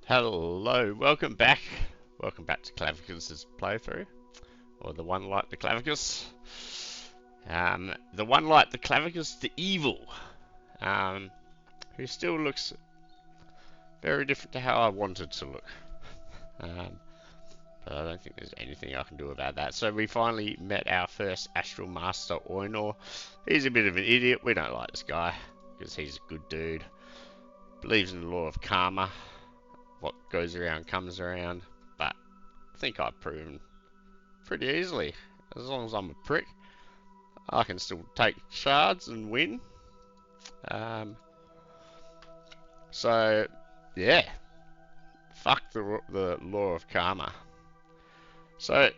Hello, welcome back. Welcome back to Clavicus's playthrough, or the one like the Clavicus. The one like the Clavicus, the evil, um, who still looks very different to how I wanted to look. Um, but I don't think there's anything I can do about that. So we finally met our first Astral Master, Eador. He's a bit of an idiot. We don't like this guy because he's a good dude. Believes in the law of karma. What goes around comes around. But I think I've proven pretty easily. As long as I'm a prick, I can still take shards and win. Um, so, yeah, fuck the law of karma. So,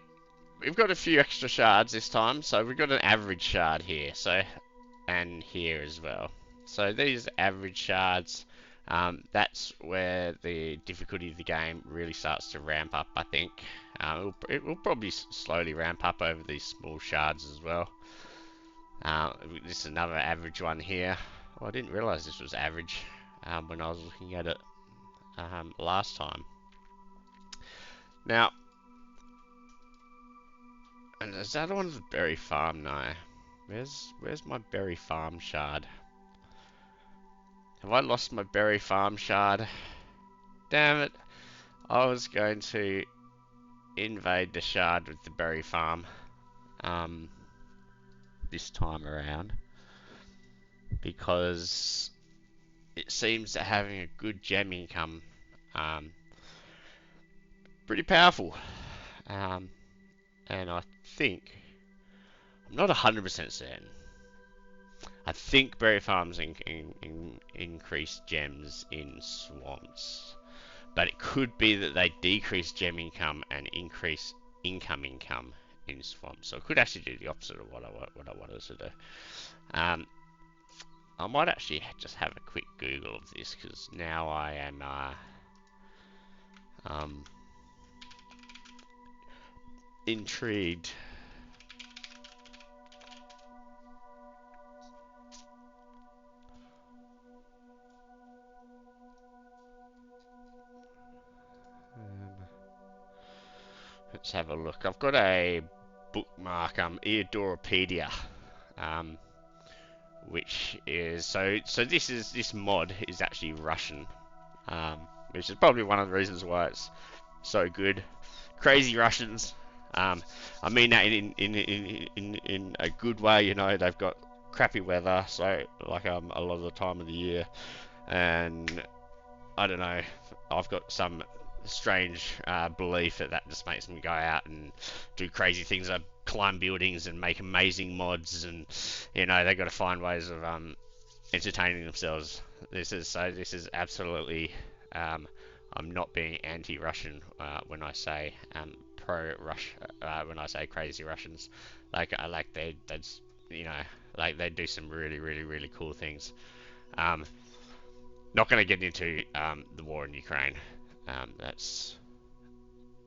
we've got a few extra shards this time. So, we've got an average shard here. So, and here as well. So, these average shards, that's where the difficulty of the game really starts to ramp up, I think. It will probably slowly ramp up over these small shards as well. This is another average one here. Oh, I didn't realize this was average when I was looking at it last time. Now, and is that on the berry farm? No. Where's my berry farm shard? Have I lost my berry farm shard? Damn it. I was going to invade the shard with the berry farm this time around, because it seems that having a good gem income pretty powerful. And I think, I'm not 100% certain, I think berry farms increase gems in swamps, but it could be that they decrease gem income and increase income in swamps. So I could actually do the opposite of what I wanted to do. I might actually just have a quick Google of this, because now I am intrigued. Let's have a look. I've got a bookmark, Eadoropedia, which is so this mod is actually Russian, which is probably one of the reasons why it's so good. Crazy Russians. I mean that in a good way. You know, they've got crappy weather, so like a lot of the time of the year, and I don't know. I've got some strange belief that just makes them go out and do crazy things, like climb buildings and make amazing mods, and you know, they've got to find ways of entertaining themselves. This is absolutely. I'm not being anti-Russian when I say pro-Rush. When I say crazy Russians, like they you know, like they do some really cool things. Not going to get into the war in Ukraine. That's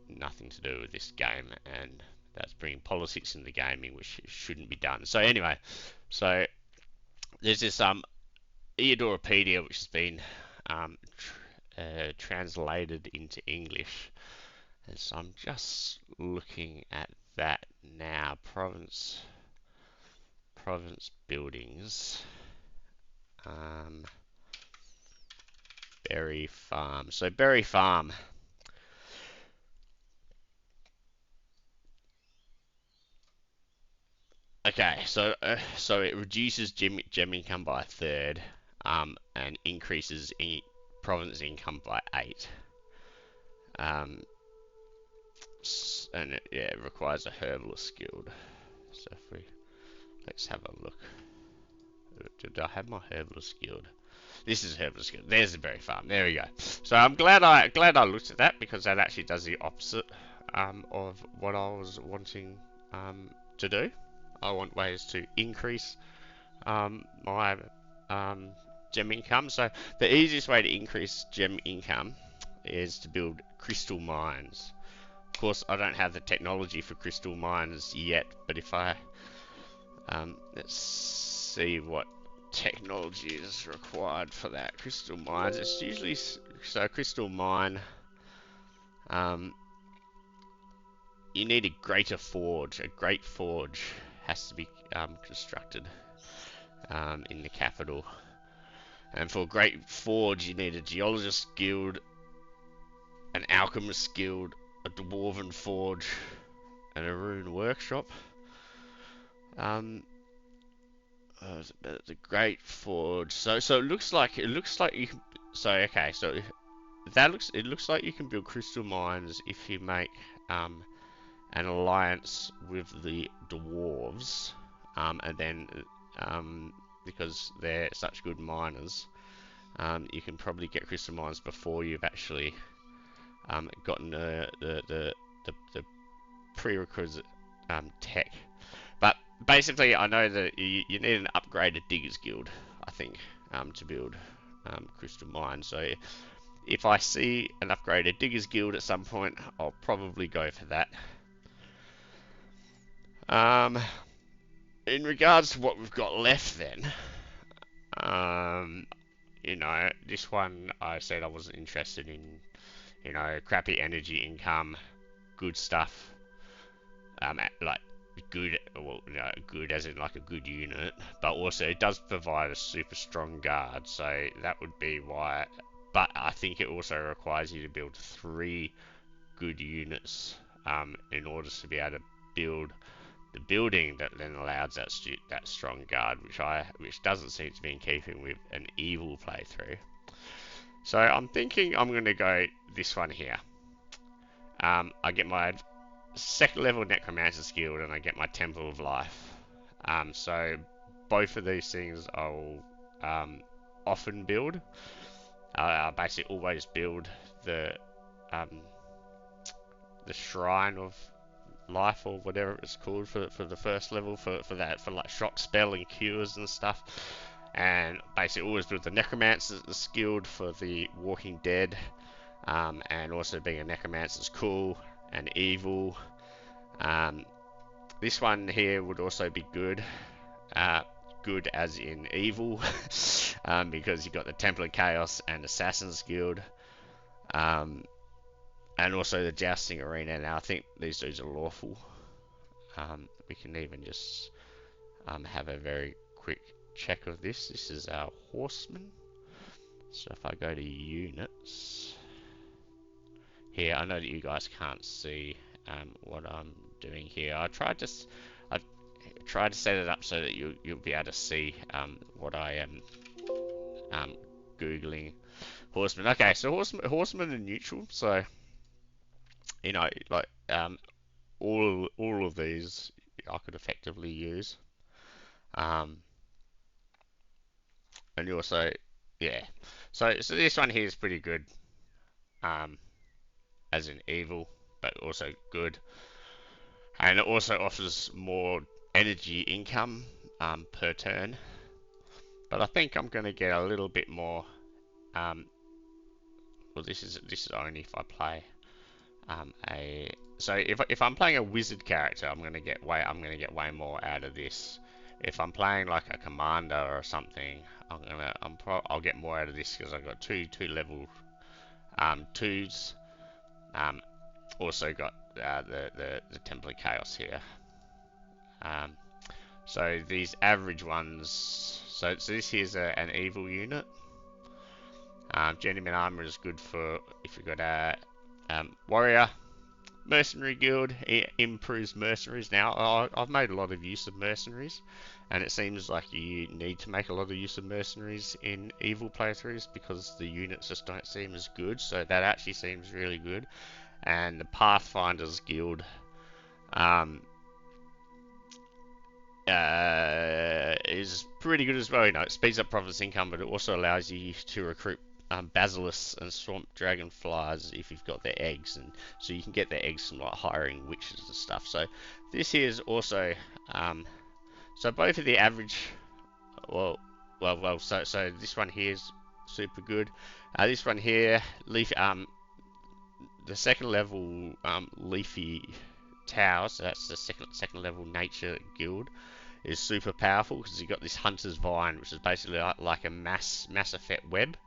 nothing to do with this game, and that's bringing politics into gaming, which shouldn't be done. So anyway, so there's this Eadoropedia, which has been translated into English, and so I'm just looking at that now. Province buildings. Berry farm. So berry farm. Okay, so it reduces gem income by a third, and increases province income by 8. And it requires a herbalist guild. So if let's have a look. Did I have my herbalist guild? This is herbalist guild. There's the berry farm. There we go. So I'm glad I looked at that, because that actually does the opposite of what I was wanting to do. I want ways to increase my gem income. So the easiest way to increase gem income is to build crystal mines. Of course, I don't have the technology for crystal mines yet, but if I let's see what technology is required for that. Crystal mines, it's usually so crystal mine. You need a greater forge. A great forge has to be constructed in the capital. And for a great forge, you need a geologist guild, an alchemist guild, a dwarven forge, and a rune workshop. The great forge. So it looks like you can. So okay, so it looks like you can build crystal mines if you make an alliance with the dwarves, and then because they're such good miners, you can probably get crystal mines before you've actually gotten the prerequisite tech. But basically, I know that you need an upgraded diggers guild, I think, to build crystal mines. So if I see an upgraded diggers guild at some point, I'll probably go for that. In regards to what we've got left then, you know, this one I said I wasn't interested in, you know, crappy energy income, good stuff, like good, well, you know, good as in like a good unit, but also it does provide a super strong guard, so that would be why, but I think it also requires you to build 3 good units in order to be able to build the building that then allows that strong guard, which doesn't seem to be in keeping with an evil playthrough. So I'm thinking I'm going to go this one here. I get my 2nd level Necromancer's Guild and I get my Temple of Life. So both of these things I'll often build. I basically always build the Shrine of Life or whatever it's called for the 1st level for like shock spell and cures and stuff, and basically always build the Necromancer's Guild for the Walking Dead, and also being a Necromancer is cool and evil. This one here would also be good, good as in evil, because you got the Temple of Chaos and Assassin's Guild. And also the Jousting Arena. Now I think these dudes are lawful. We can even just have a very quick check of this. This is our Horseman. So if I go to units here, I know that you guys can't see what I'm doing here. I tried to set it up so that you'll be able to see what I am googling. Horseman. Okay, so horseman are neutral. So you know, like all of these I could effectively use, and you also, yeah. So this one here is pretty good, as in evil, but also good, and it also offers more energy income per turn. But I think I'm going to get a little bit more. Well, this is only if I play so if I'm playing a wizard character, I'm gonna get way more out of this. If I'm playing like a commander or something, I'll get more out of this because I've got two level 2s. Also got the Temple of Chaos here. So these average ones. So this here's an evil unit. Journeyman armor is good for if you've got a warrior. Mercenary guild, it improves mercenaries. Now I've made a lot of use of mercenaries, and it seems like you need to make a lot of use of mercenaries in evil playthroughs because the units just don't seem as good. So that actually seems really good. And the Pathfinders guild is pretty good as well. You know, it speeds up Prophet's income, but it also allows you to recruit basilisks and swamp dragonflies if you've got their eggs, and so you can get their eggs from like hiring witches and stuff. So this here is also so both of the average, so this one here is super good. This one here, the 2nd level leafy tower, so that's the second level nature guild, is super powerful because you've got this hunter's vine, which is basically like a mass effect web.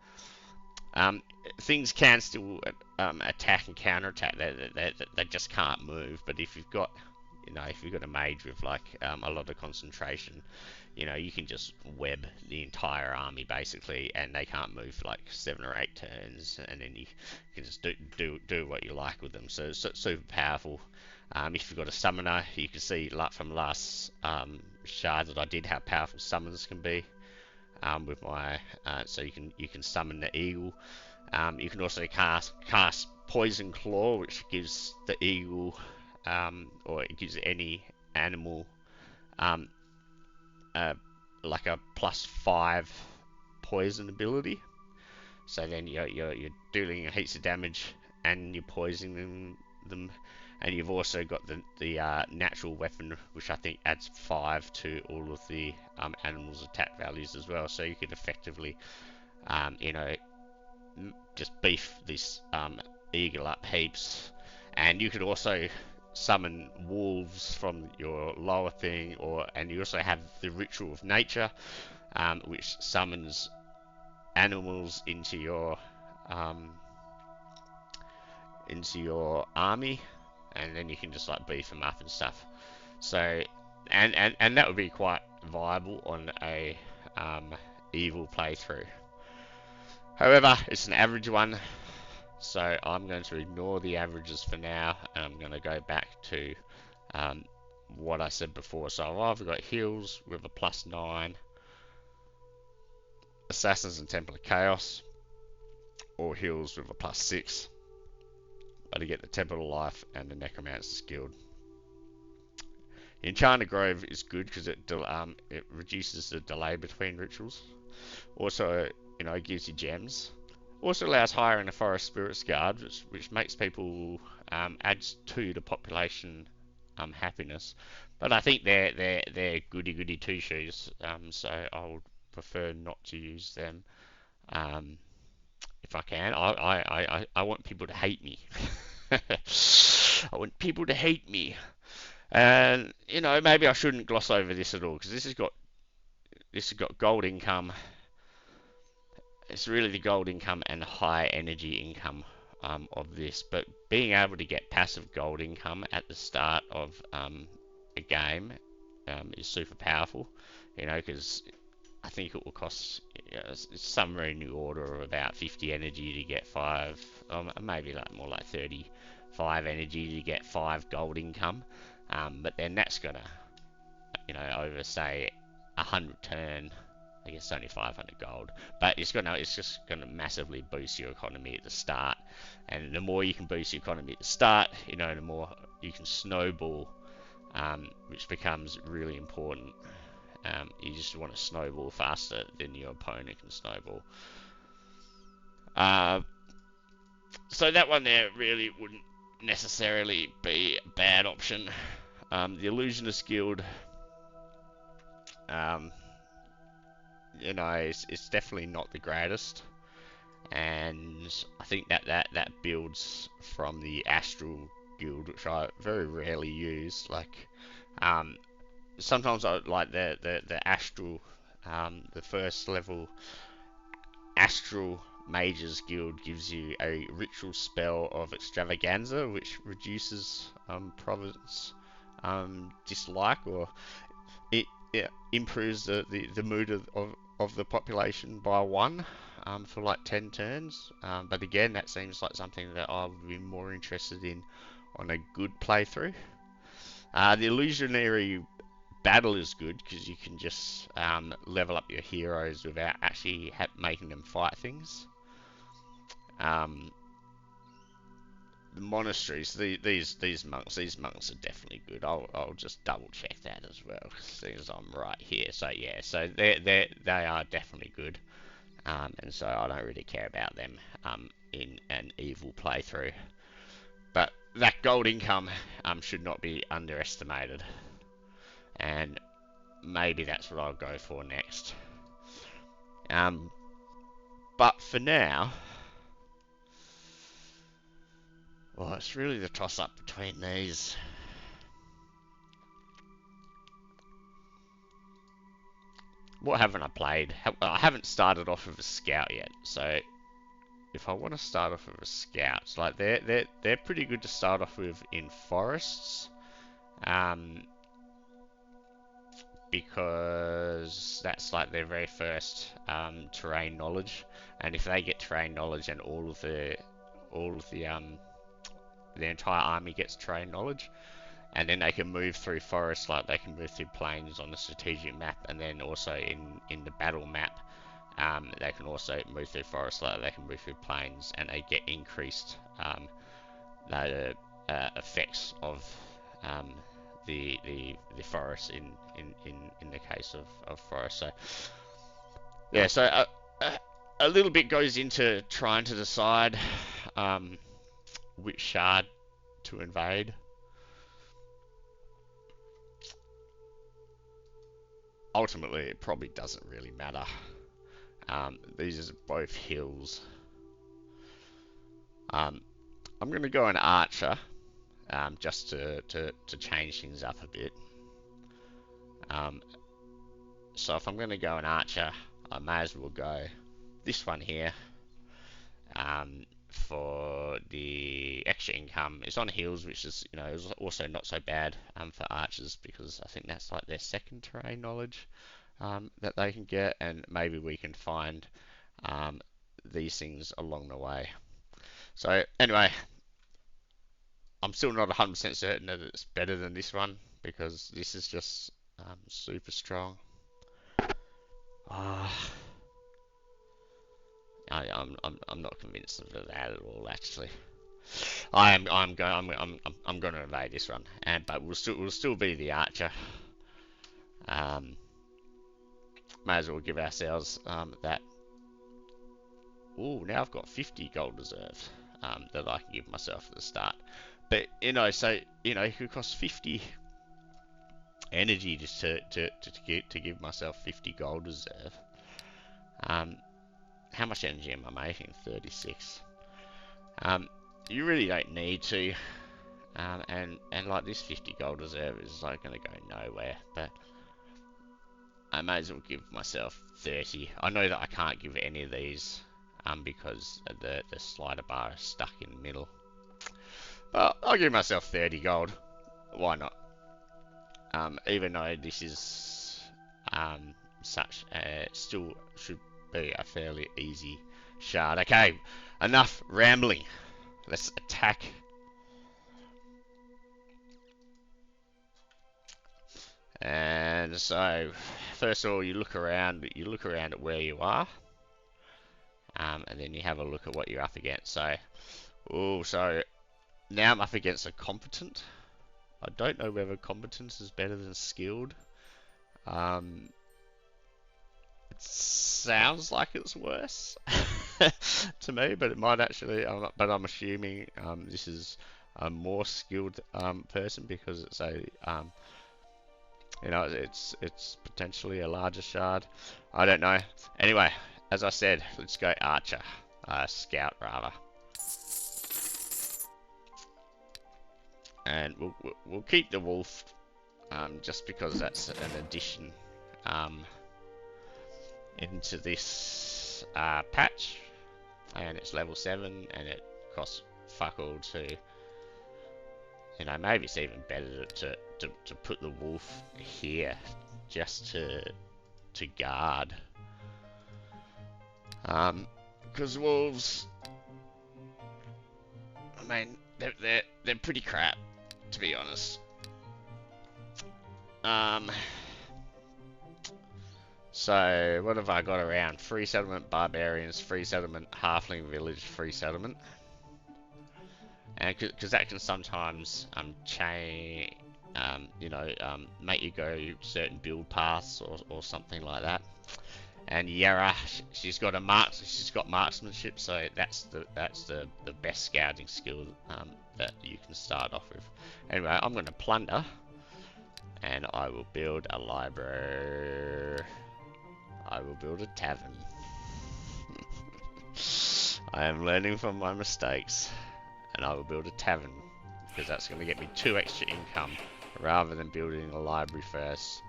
things can still attack and counterattack. They just can't move. But if you've got, if you've got a mage with like a lot of concentration, you can just web the entire army basically, and they can't move for like 7 or 8 turns, and then you can just do what you like with them. So it's super powerful. If you've got a summoner, you can see from last shard that I did how powerful summons can be. With my so you can summon the eagle. You can also cast Poison Claw, which gives the eagle, or it gives any animal, like a +5 poison ability. So then you're dealing heaps of damage and you're poisoning them. And you've also got the natural weapon, which I think adds 5 to all of the animals' attack values as well. So you could effectively, just beef this eagle up heaps. And you could also summon wolves from your lower thing, and you also have the Ritual of Nature, which summons animals into your army, and then you can just like beef them up and stuff. So, and that would be quite viable on a evil playthrough. However, it's an average one, so I'm going to ignore the averages for now, and I'm going to go back to what I said before. So I've either got heals with a +9, Assassins and Temple of Chaos, or heals with a +6. But to get the Temple of Life and the Necromancer's Guild. Enchanted Grove is good because it reduces the delay between rituals. Also, it gives you gems. Also allows higher in the Forest Spirit's Guard, which makes people adds to the population happiness. But I think they're goody two shoes. So I would prefer not to use them. If I can, I want people to hate me. I want people to hate me. And maybe I shouldn't gloss over this at all, because this has got gold income. It's really the gold income and high energy income of this. But being able to get passive gold income at the start of a game is super powerful. Because I think it will cost somewhere in the order of about 50 energy to get 5, maybe more like 35 energy to get 5 gold income. But then that's gonna, over say 100 turn, I guess it's only 500 gold, but it's just gonna massively boost your economy at the start. And the more you can boost your economy at the start, the more you can snowball, which becomes really important. You just want to snowball faster than your opponent can snowball. So that one there really wouldn't necessarily be a bad option. The Illusionist Guild, it's definitely not the greatest, and I think that builds from the Astral Guild, which I very rarely use. Like, sometimes I like the Astral, the first level Astral Mages Guild gives you a ritual spell of Extravaganza, which reduces province dislike, or it improves the mood of the population by 1 for like 10 turns. But again, that seems like something that I would be more interested in on a good playthrough. The Illusionary Battle is good because you can just level up your heroes without actually making them fight things. The monasteries, these monks are definitely good. I'll just double check that as well, since I'm right here. So yeah, so they are definitely good, and so I don't really care about them in an evil playthrough. But that gold income should not be underestimated, and maybe that's what I'll go for next. But for now, well, it's really the toss-up between these. What haven't I played? I haven't started off with a scout yet, so if I want to start off with a scouts, like they're pretty good to start off with in forests, because that's like their very first terrain knowledge, and if they get terrain knowledge and all of the the entire army gets terrain knowledge, and then they can move through forests, like they can move through plains on the strategic map, and then also in the battle map, they can also move through forests, like they can move through plains, and they get increased the effects of the forest in the case of forest. So yeah, so a little bit goes into trying to decide which shard to invade. Ultimately, it probably doesn't really matter. These are both hills. I'm going to go an archer, just to change things up a bit. So if I'm going to go an archer, I may as well go this one here. For the extra income, it's on hills, which is, you know, is also not so bad for archers, because I think that's like their second terrain knowledge that they can get, and maybe we can find these things along the way. So anyway, I'm still not 100% certain that it's better than this one, because this is just super strong. I'm not convinced of that at all, actually. I'm going to invade this one, but we'll still be the archer. May as well give ourselves that. Ooh, now I've got 50 gold reserve that I can give myself at the start. But you know, so you know, it could cost 50 energy just to give myself 50 gold reserve. How much energy am I making? 36. You really don't need to. And like this 50 gold reserve is like going to go nowhere, but I may as well give myself 30. I know that I can't give any of these because the slider bar is stuck in the middle. But I'll give myself 30 gold. Why not? Even though this is still should be a fairly easy shard. Okay, enough rambling. Let's attack. And so, first of all, you look around at where you are, and then you have a look at what you're up against. So, so now I'm up against a competent. I don't know whether competence is better than skilled. It sounds like it's worse to me, but it might actually. But I'm assuming this is a more skilled person, because it's a you know, it's potentially a larger shard. I don't know. Anyway, as I said, let's go archer, scout rather, and we'll keep the wolf, just because that's an addition into this patch, and it's level 7, and it costs fuck all to. You know, maybe it's even better to put the wolf here, just to guard. Because wolves, I mean, they're pretty crap, to be honest. So what have I got around? Free settlement, barbarians, free settlement, halfling village, free settlement. And because that can sometimes change, you know, make you go certain build paths or something like that. And Yara, she's got marksmanship, so that's the best scouting skill that you can start off with. Anyway, I'm going to plunder, and I will build a library. I will build a tavern. I am learning from my mistakes. And I will build a tavern, because that's going to get me 2 extra income rather than building a library first.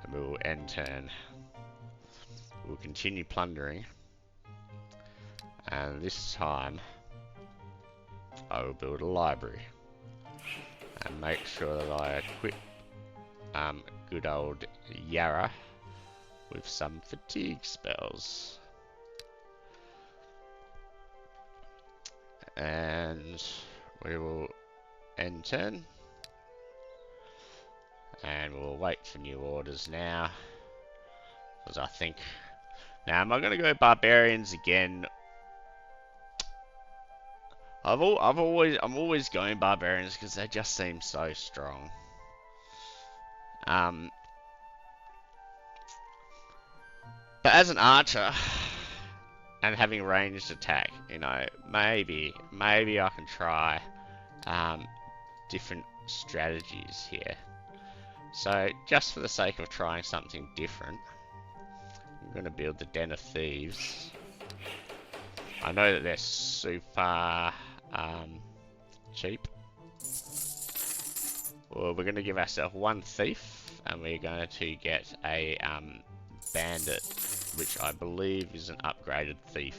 And we will end turn. We'll continue plundering. And this time, I will build a library. And make sure that I equip good old Yara with some fatigue spells. And we will end turn. And we'll wait for new orders now. Because I think... Now, am I going to go barbarians again? I'm always going barbarians because they just seem so strong. But as an archer and having ranged attack, you know, maybe I can try different strategies here. So just for the sake of trying something different, I'm going to build the Den of Thieves. I know that they're super cheap. Well, we're going to give ourselves one thief, and we're going to get a bandit, which I believe is an upgraded thief.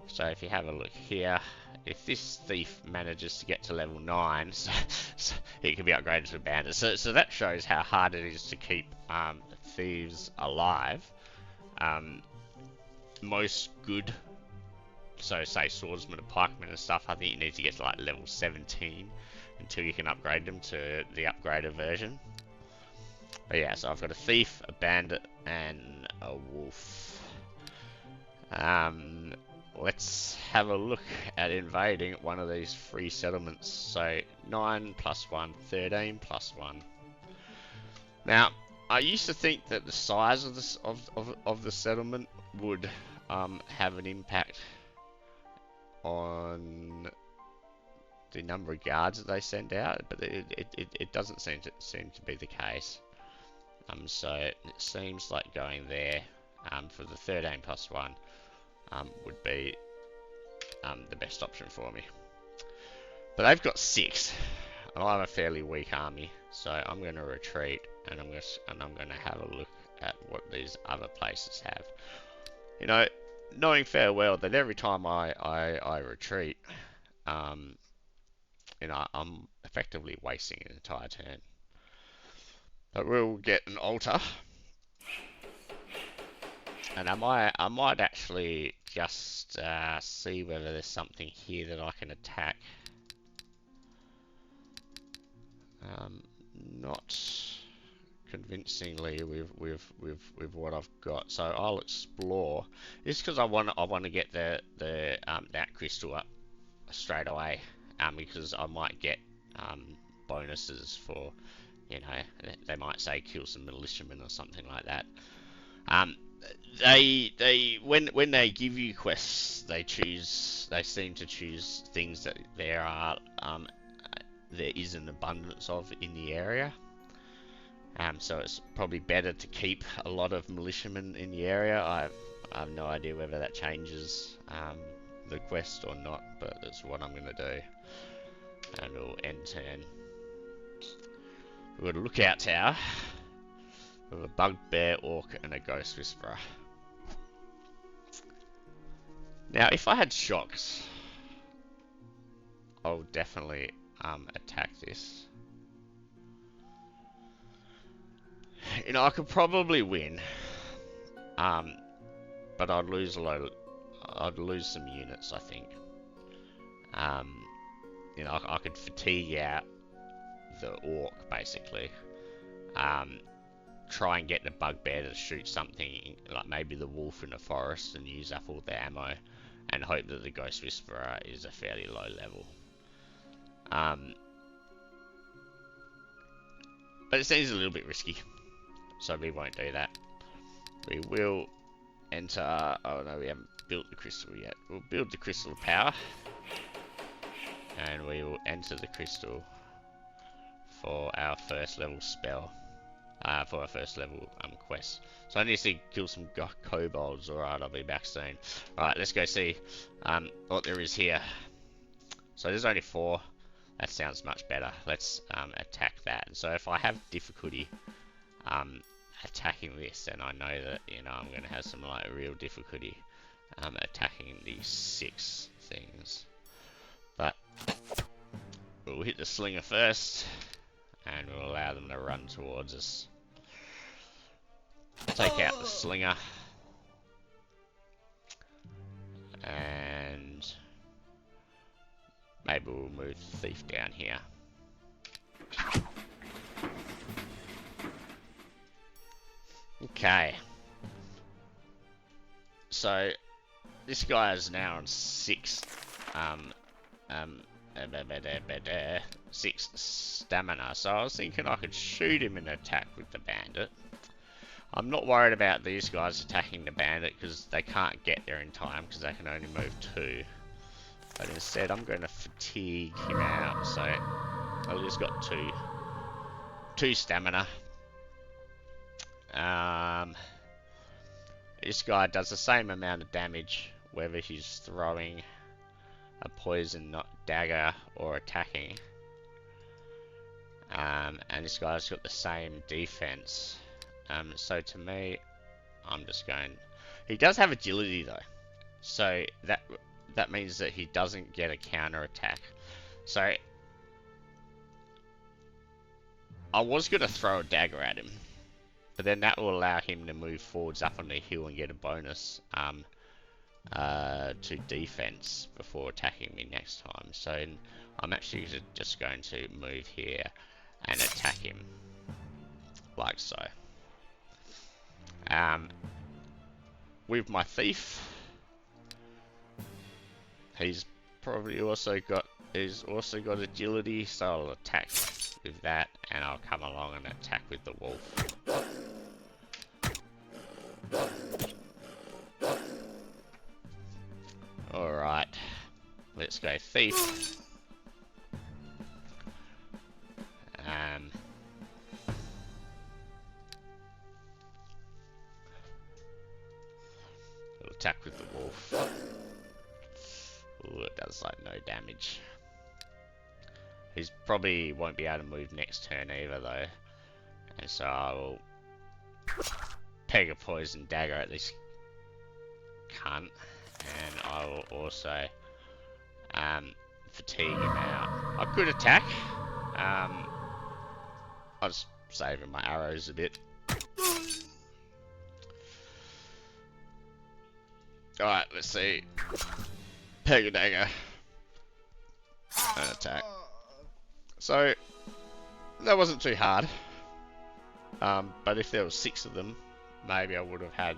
So if you have a look here, if this thief manages to get to level 9, so it can be upgraded to a bandit. So that shows how hard it is to keep thieves alive. Most good, so say swordsmen and pikemen and stuff, I think you need to get to like level 17 until you can upgrade them to the upgraded version. But yeah, so I've got a thief, a bandit, and a wolf. Let's have a look at invading one of these free settlements. So 9 plus 1, 13 plus 1. Now, I used to think that the size of the settlement would have an impact on the number of guards that they send out, but it doesn't seem to be the case. So it seems like going there for the 13 plus 1 would be the best option for me. But they've got 6, and I have a fairly weak army, so I'm going to retreat, and I'm going to have a look at what these other places have. You know, knowing fair well that every time I retreat, you know, I'm effectively wasting an entire turn. But we'll get an altar, and I might actually just see whether there's something here that I can attack. Not convincingly with what I've got, so I'll explore. It's because I want to get that crystal up straight away, because I might get bonuses for, you know, they might say kill some militiamen or something like that. When they give you quests, they seem to choose things that there is an abundance of in the area. So it's probably better to keep a lot of militiamen in the area. I have no idea whether that changes the quest or not, but that's what I'm going to do. And we'll end turn. We've got a lookout tower with a bugbear, orc, and a ghost whisperer. Now, if I had shocks, I'll definitely attack this. You know, I could probably win, but I'd lose a lot. I'd lose some units, I think. You know, I could fatigue out the orc basically. Try and get the bugbear to shoot something like maybe the wolf in the forest and use up all the ammo, and hope that the ghost whisperer is a fairly low level. But it seems a little bit risky, so we won't do that. We will enter. Oh no, we haven't built the crystal yet. We'll build the crystal of power, and we will enter the crystal for our first level spell. For our first level quest. So I need to kill some kobolds. Alright, I'll be back soon. Alright, let's go see what there is here. So there's only 4. That sounds much better. Let's attack that. So if I have difficulty attacking this, then I know that, you know, I'm going to have some like real difficulty attacking these 6 things. But we'll hit the slinger first, and we'll allow them to run towards us. Take out the slinger, and maybe we'll move the thief down here. Okay. So this guy is now on 6 6 stamina, so I was thinking I could shoot him and attack with the bandit. I'm not worried about these guys attacking the bandit because they can't get there in time because they can only move 2. But instead I'm going to fatigue him out, so I've just got 2 stamina. This guy does the same amount of damage whether he's throwing a poison dagger or attacking. And this guy's got the same defense. So to me, I'm just going... He does have agility though, so that means that he doesn't get a counter attack. So I was going to throw a dagger at him, but then that will allow him to move forwards up on the hill and get a bonus to defense before attacking me next time. So I'm actually just going to move here and attack him like so. With my thief, he's also got agility, so I'll attack with that, and I'll come along and attack with the wolf. Alright, let's go thief. We'll attack with the wolf. Ooh, it does like no damage. He's probably won't be able to move next turn either though. And so I will peg a poison dagger at this cunt. And I will also fatigue him out. I could attack. I was saving my arrows a bit. Alright, let's see. Peg a dagger. And attack. So, that wasn't too hard. But if there was 6 of them, maybe I would have had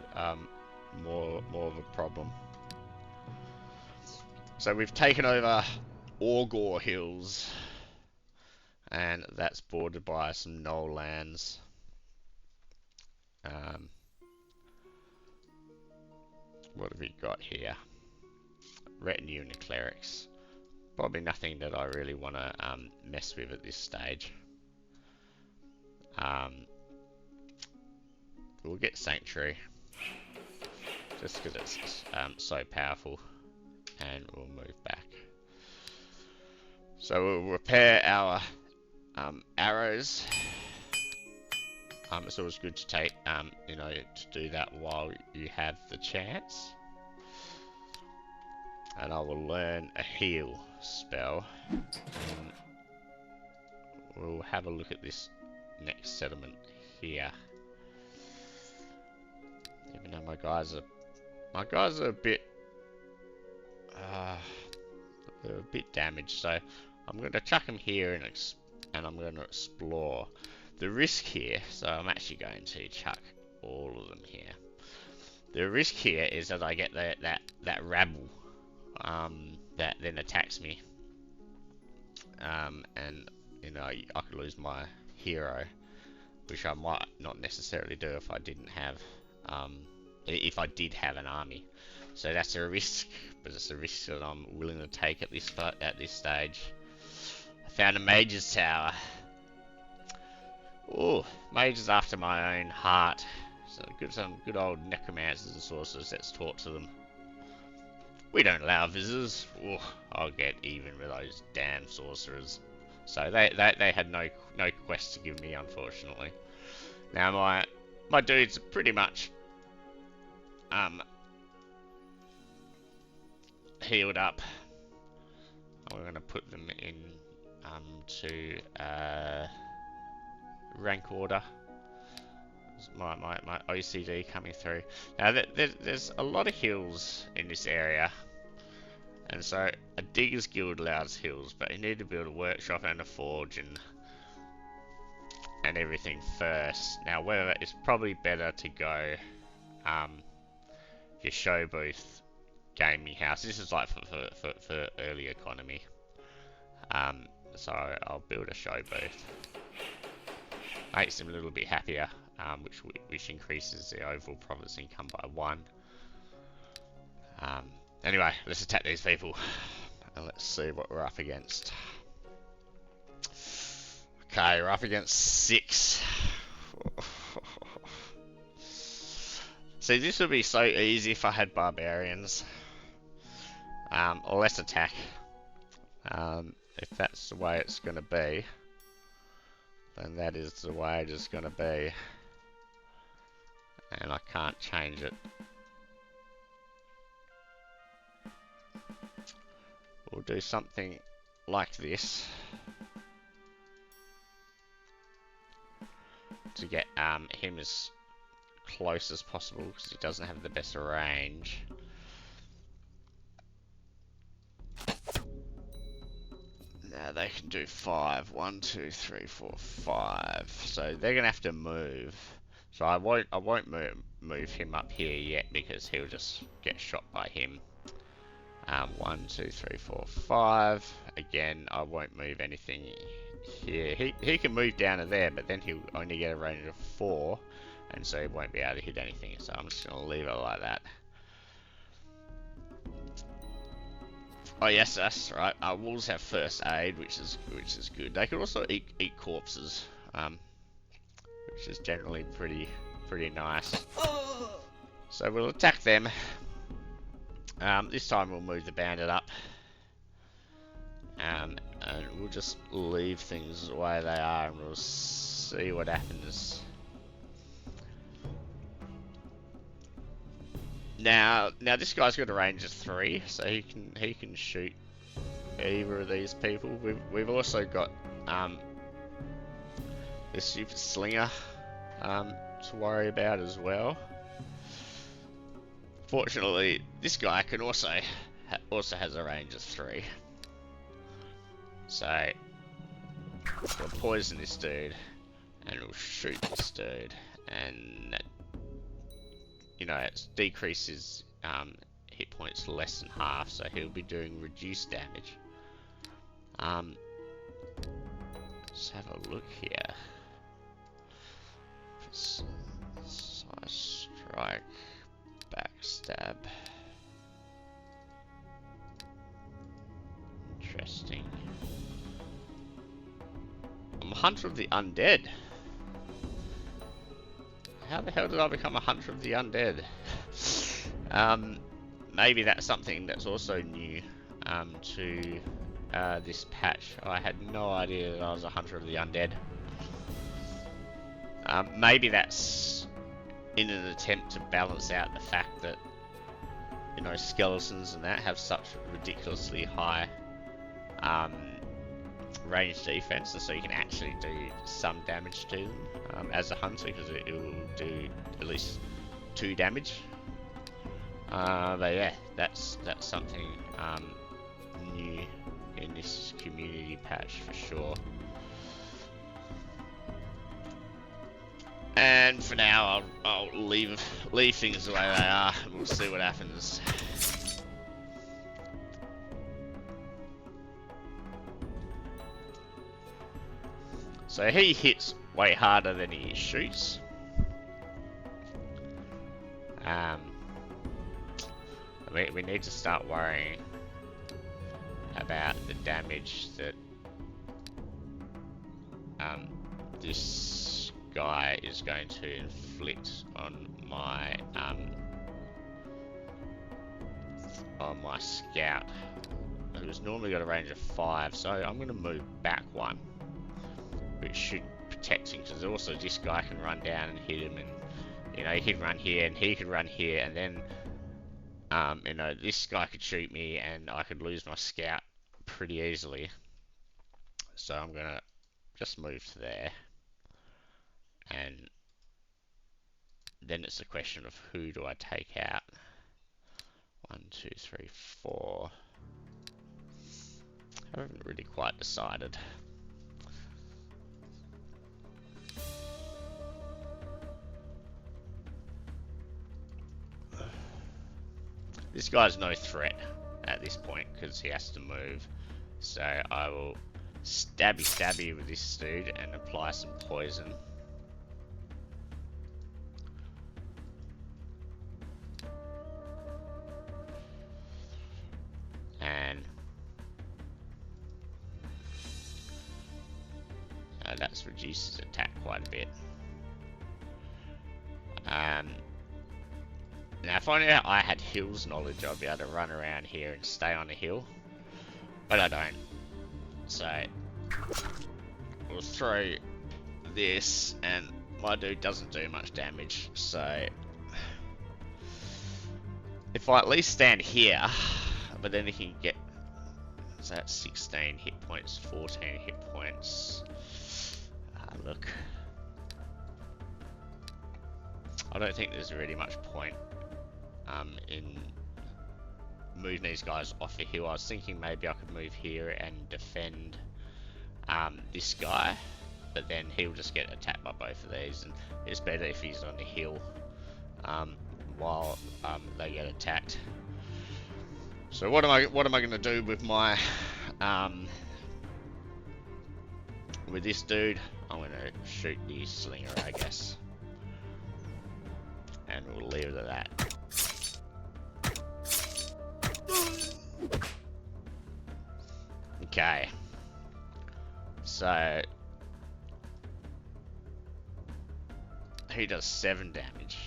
more of a problem. So we've taken over Eador Hills, and that's bordered by some knoll lands. What have we got here? Retinue and the clerics. Probably nothing that I really want to mess with at this stage. We'll get Sanctuary, just because it's so powerful, and we'll move back. So we'll repair our arrows. It's always good to take, you know, to do that while you have the chance. And I will learn a heal spell. We'll have a look at this next settlement here. Even though my guys are a bit, they're a bit damaged, so I'm going to chuck them here and I'm going to explore. The risk here, so I'm actually going to chuck all of them here. The risk here is that I get that rabble that then attacks me, and you know, I could lose my hero, which I might not necessarily do if I didn't have if I did have an army. So that's a risk, but it's a risk that I'm willing to take at this stage. I found a mage's tower. Oh, mages after my own heart. So some good old necromancers and sorcerers. Let's talk to them. We don't allow visitors. Oh, I'll get even with those damn sorcerers. So they had no quest to give me, unfortunately. Now my dudes are pretty much healed up. We're going to put them in to rank order. My OCD coming through. Now there's a lot of hills in this area, and so a Diggers Guild allows hills, but you need to build a workshop and a forge and everything first. Now whether it's probably better to go your show booth gaming house. This is like for early economy. So I'll build a show booth. Makes them a little bit happier, which increases the overall province income by 1. Anyway, let's attack these people and let's see what we're up against. Okay, we're up against 6. See, this would be so easy if I had barbarians. Less attack. If that's the way it's going to be, then that is the way it is going to be. And I can't change it. We'll do something like this to get him as close as possible, because he doesn't have the best range. Now they can do 5. 1, 2, 3, 4, 5. So they're gonna have to move. So I won't move him up here yet, because he'll just get shot by him. 1, 2, 3, 4, 5. Again, I won't move anything here. He can move down to there, but then he'll only get a range of 4, and so he won't be able to hit anything. So I'm just gonna leave it like that. Oh yes, that's right. Wolves have first aid, which is good. They can also eat corpses, which is generally pretty nice. So we'll attack them. This time we'll move the bandit up, and we'll just leave things the way they are, and we'll see what happens. Now this guy's got a range of 3, so he can shoot either of these people. We've also got the super slinger to worry about as well. Fortunately, this guy can also has a range of 3. So we'll poison this dude, and we'll shoot this dude, and that, you know, it decreases hit points to less than half, so he'll be doing reduced damage. Let's have a look here. Precise strike, backstab. Interesting. I'm a hunter of the undead. How the hell did I become a hunter of the undead? Maybe that's something that's also new to this patch. I had no idea that I was a hunter of the undead. Maybe that's in an attempt to balance out the fact that, you know, skeletons and that have such ridiculously high range defense, and so you can actually do some damage to them as a hunter, because it will do at least 2 damage. But yeah, that's something new in this community patch for sure. And for now, I'll leave things the way they are, and we'll see what happens. So he hits way harder than he shoots. We need to start worrying about the damage that this guy is going to inflict on my scout, who's normally got a range of 5. So I'm going to move back 1, which should protect him, because also this guy can run down and hit him, and you know, he can run here and he can run here, and then You know, this guy could shoot me and I could lose my scout pretty easily. So I'm gonna just move to there. And then it's a question of who do I take out. 1, 2, 3, 4. I haven't really quite decided. This guy's no threat at this point because he has to move. So I will stabby with this dude and apply some poison. And that's reduced his attack quite a bit. Now if I knew I had hills knowledge, I'd be able to run around here and stay on the hill. But I don't. So we'll throw this, and my dude doesn't do much damage. So if I at least stand here, but then he can get, so that's 16 hit points, 14 hit points. Look, I don't think there's really much point in moving these guys off a hill. I was thinking maybe I could move here and defend this guy, but then he'll just get attacked by both of these, and it's better if he's on the hill while they get attacked. So what am I going to do with my with this dude? I'm going to shoot the slinger, I guess, and we'll leave it at that. Okay, so he does 7 damage.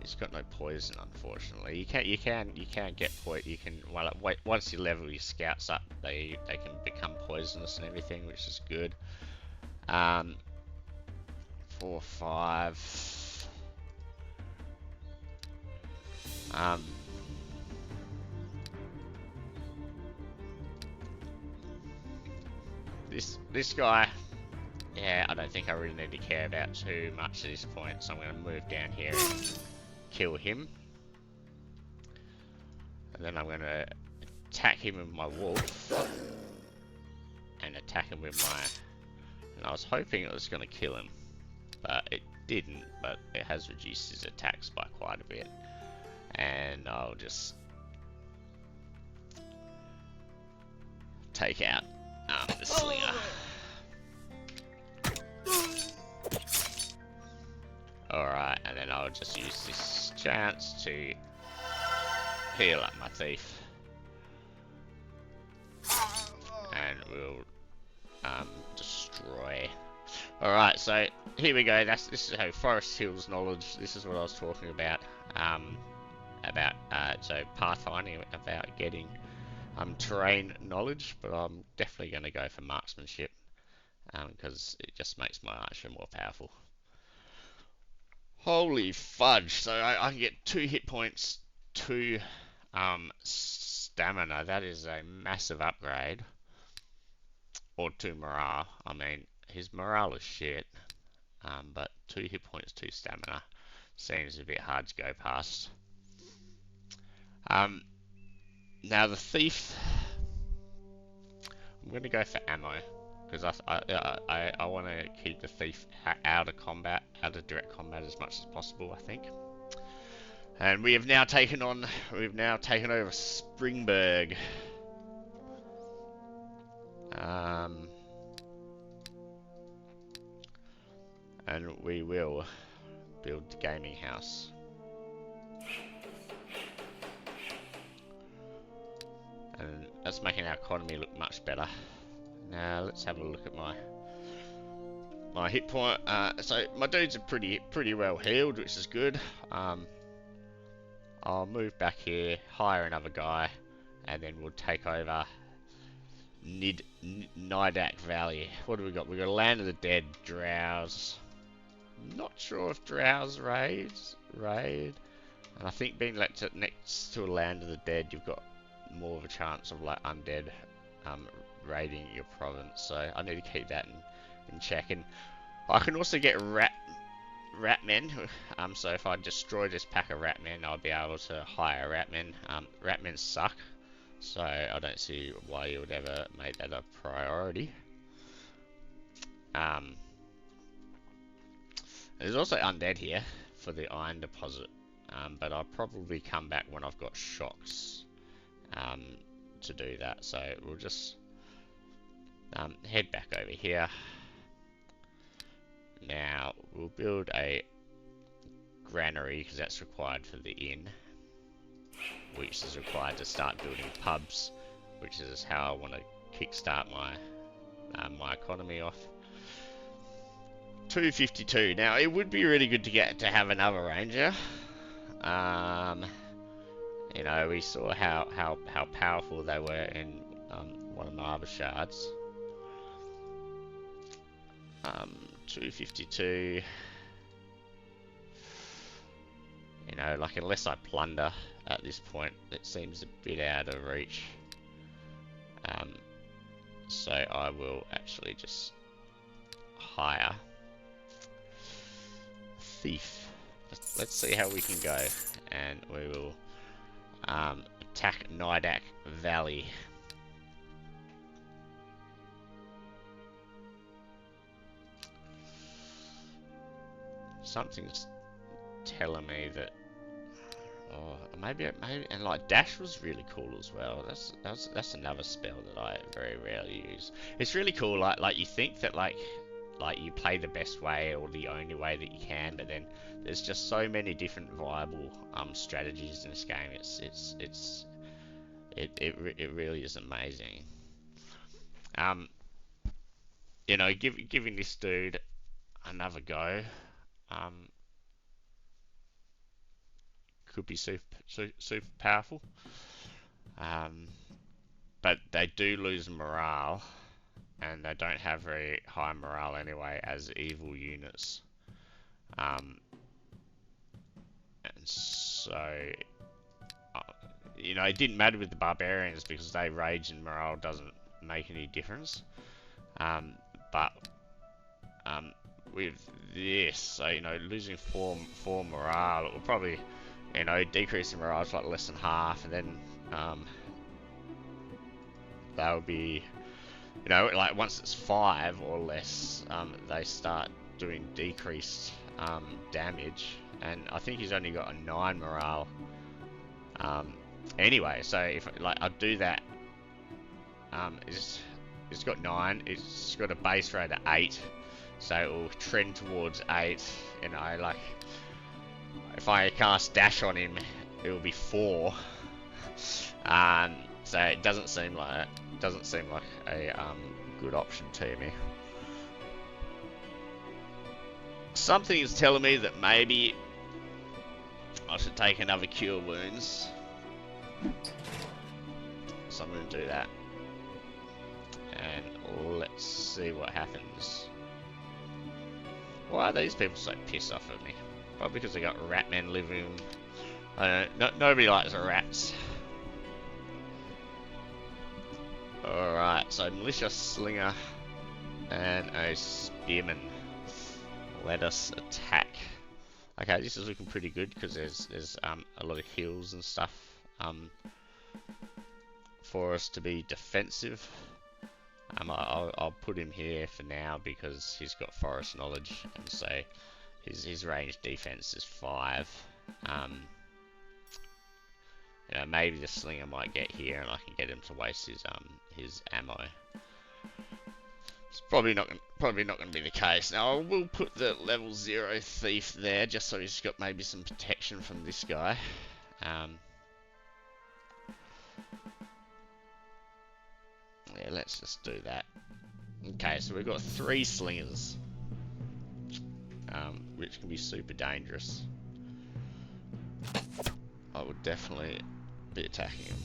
He's got no poison, unfortunately. You can get poison. You can, well, wait, once you level your scouts up, they can become poisonous and everything, which is good. 4, 5. This guy, yeah, I don't think I really need to care about too much at this point, so I'm going to move down here and kill him. And then I'm going to attack him with my wolf. And attack him with my... And I was hoping it was going to kill him, but it didn't, but it has reduced his attacks by quite a bit. And I'll just take out the slinger. Alright, and then I'll just use this chance to heal up my thief. And we'll destroy. Alright, so here we go. This is how Forest Hills knowledge. This is what I was talking about. So pathfinding, about getting terrain knowledge, but I'm definitely going to go for marksmanship because it just makes my archer more powerful. Holy fudge! So I can get 2 hit points, 2 stamina. That is a massive upgrade. Or 2 morale. I mean, his morale is shit. But 2 hit points, 2 stamina seems a bit hard to go past. Now the thief, I'm going to go for ammo because I want to keep the thief out of combat, out of direct combat as much as possible, I think. And we have now taken over Springburg. And we will build the gaming house. And that's making our economy look much better. Now let's have a look at my hit point. So my dudes are pretty well healed, which is good. I'll move back here, hire another guy, and then we'll take over Nidak Valley. What do we got? We got Land of the Dead, Drows. Not sure if Drows raid. And I think being next to a land of the dead, you've got more of a chance of like undead raiding your province. So I need to keep that in check. And I can also get ratmen. So if I destroy this pack of ratmen, I'll be able to hire ratmen. Ratmen suck, so I don't see why you would ever make that a priority. There's also undead here for the iron deposit, but I'll probably come back when I've got shocks to do that. So we'll just head back over here. Now we'll build a granary because that's required for the inn, which is required to start building pubs, which is how I want to kickstart my economy off. 252. Now it would be really good to have another ranger. You know, we saw how powerful they were in one of my other shards. 252. You know, like unless I plunder at this point, it seems a bit out of reach. So I will actually just hire thief. Let's see how we can go, and we will attack Nidak Valley. Something's telling me that, oh, maybe, and like dash was really cool as well. That's another spell that I very rarely use. It's really cool. Like you think that like you play the best way or the only way that you can, but then there's just so many different viable strategies in this game. It really is amazing. You know, giving this dude another go could be super powerful, but they do lose morale, and they don't have very high morale anyway as evil units. And so, you know, it didn't matter with the barbarians because they rage and morale doesn't make any difference. But with this, so you know, losing four morale, it will probably, you know, decrease in morale to like less than half, and then that would be, you know, like once it's 5 or less, they start doing decreased damage, and I think he's only got a 9 morale. Anyway, so if like I do that, it's got 9. It's got a base rate of 8, so it will trend towards 8. You know, like if I cast dash on him, it will be 4. So it doesn't seem like a good option to me. Something is telling me that maybe I should take another cure wounds. So I'm going to do that. And let's see what happens. Why are these people so pissed off at me? Probably because they got ratmen living. I don't know, nobody likes rats. Alright, so militia slinger and a spearman. Let us attack. Okay, this is looking pretty good because there's a lot of hills and stuff for us to be defensive. I'll put him here for now because he's got forest knowledge, and so his range defense is 5. You know, maybe the slinger might get here, and I can get him to waste his ammo. It's probably not going to be the case. Now I will put the level 0 thief there, just so he's got maybe some protection from this guy. Yeah, let's just do that. Okay, so we've got 3 slingers, which can be super dangerous. I would definitely be attacking him.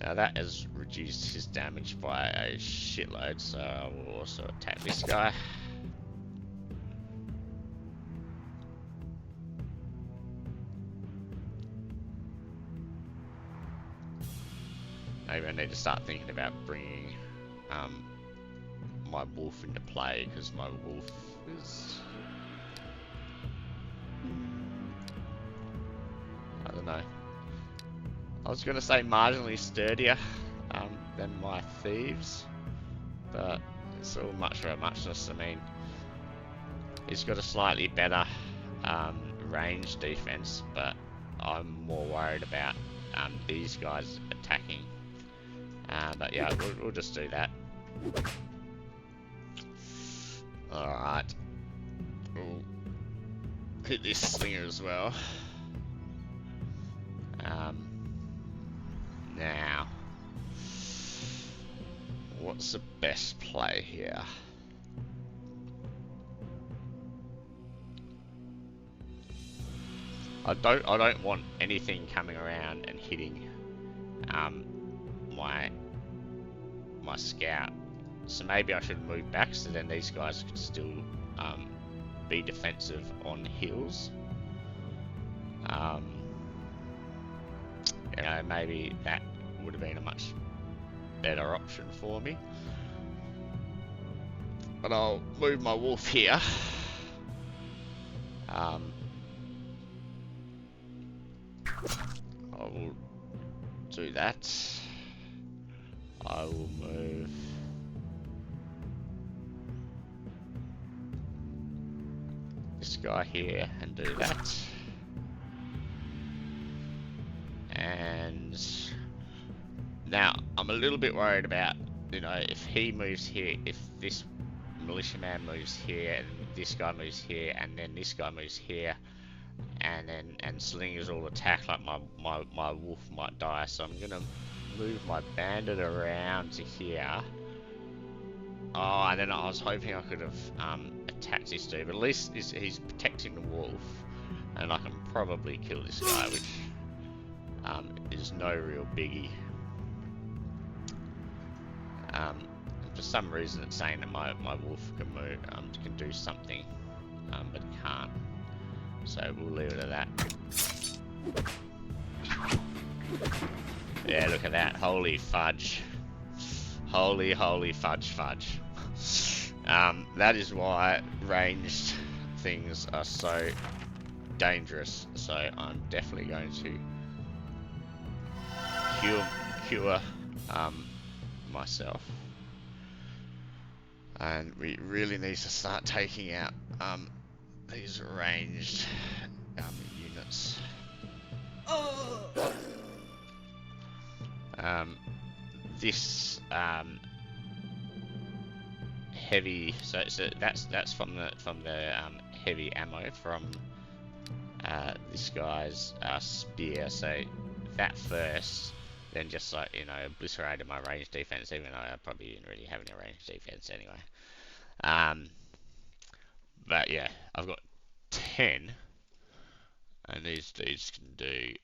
Now that has reduced his damage by a shitload, so I will also attack this guy. maybe I need to start thinking about bringing my wolf into play, because my wolf is, I don't know. I was going to say marginally sturdier than my thieves, but it's all much for a muchness. I mean, he's got a slightly better range defense, but I'm more worried about these guys attacking. But yeah, we'll just do that. Alright. We'll hit this slinger as well. Now, what's the best play here? I don't want anything coming around and hitting my scout. So maybe I should move back so then these guys could still be defensive on hills. You know, maybe that would have been a much better option for me. But I'll move my wolf here. I will do that. I will move this guy here and do that. And now I'm a little bit worried about, you know, if he moves here, if this militiaman moves here, and this guy moves here, and then this guy moves here, and slingers all attack, like my wolf might die. So I'm gonna move my bandit around to here. Oh, and then I was hoping I could have attacked this dude, but at least he's protecting the wolf, and I can probably kill this guy, which is no real biggie. For some reason it's saying that my wolf can move, can do something, but it can't. So we'll leave it at that. Yeah, look at that. Holy fudge. Holy fudge. That is why ranged things are so dangerous. So I'm definitely going to cure myself. And we really need to start taking out these ranged units. This heavy, so that's from the heavy ammo from this guy's spear. So that first, then just, like, you know, obliterated my range defense, even though I probably didn't really have any range defense anyway. But yeah, I've got 10, and these dudes can do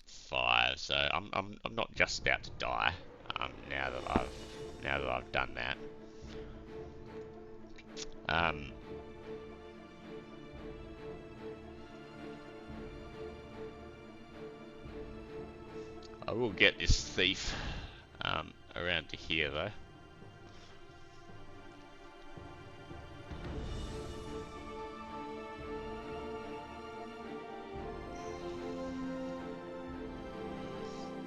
5. So I'm not just about to die. Now that I've done that. I will get this thief around to here though.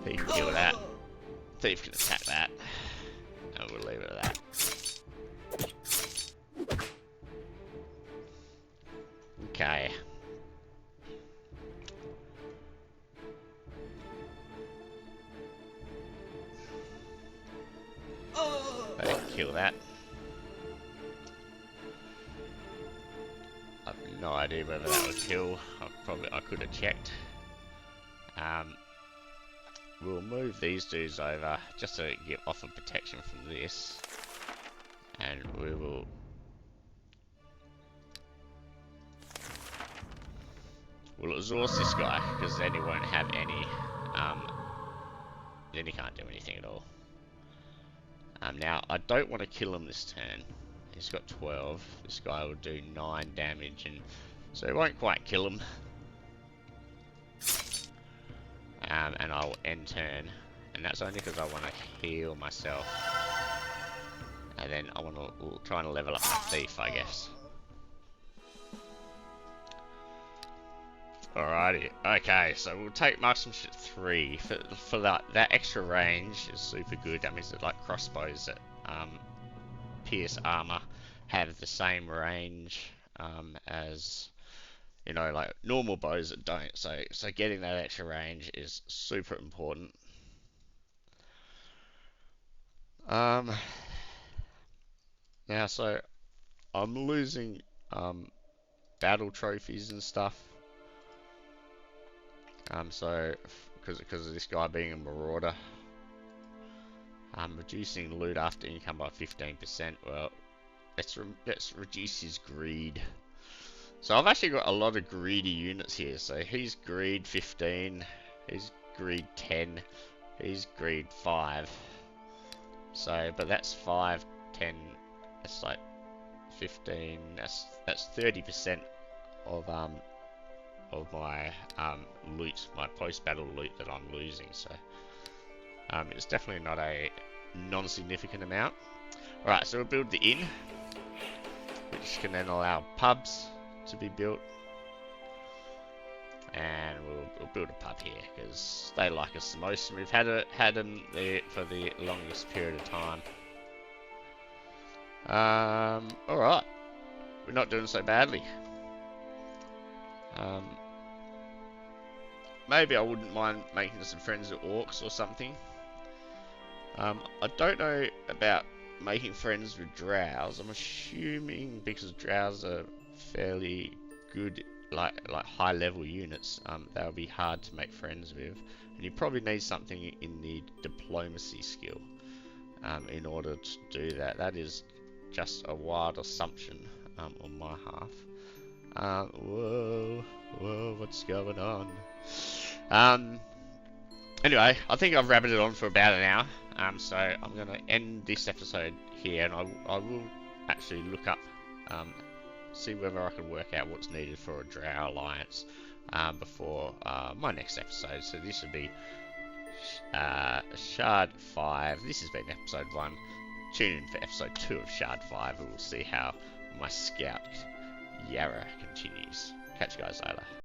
Thief can kill that. Thief can attack that. And we'll leave it at that. Okay. I didn't kill that. I have no idea whether that would kill. I could have checked. We'll move these dudes over just to get off of protection from this, and we will exhaust this guy, because then he won't have any. Then he can't do anything at all. Now I don't want to kill him this turn. He's got 12. This guy will do 9 damage, and so it won't quite kill him. And I'll end turn and that's only because I want to heal myself. And then I want to try and level up my thief, I guess. Alrighty, okay, so we'll take marksmanship 3 for that extra range is super good. That means that like crossbows that pierce armor have the same range as, you know, like normal bows that don't. So getting that extra range is super important. Now, so I'm losing battle trophies and stuff. So because of this guy being a marauder. Reducing loot after income by 15%. Well, let's reduce his greed. So I've actually got a lot of greedy units here. So he's greed 15, he's greed 10, he's greed 5. So, but that's 5, 10. That's like 15. That's 30% of my loot, my post-battle loot that I'm losing. So it's definitely not a non-significant amount. Alright, so we'll build the inn, which can then allow pubs to be built. And we'll build a pub here, because they like us the most, and we've had them there for the longest period of time. Alright. We're not doing so badly. Maybe I wouldn't mind making some friends with orcs or something. I don't know about making friends with drows. I'm assuming because drows are fairly good, like high level units, they'll be hard to make friends with, and you probably need something in the diplomacy skill in order to do that. That is just a wild assumption on my half. Whoa, what's going on? Anyway, I think I've rabbited on for about an hour. So I'm going to end this episode here, and I will actually look up, see whether I can work out what's needed for a Drow Alliance before my next episode. So this would be Shard 5. This has been episode 1. Tune in for episode 2 of Shard 5, and we'll see how my scout Yara continues. Catch you guys later.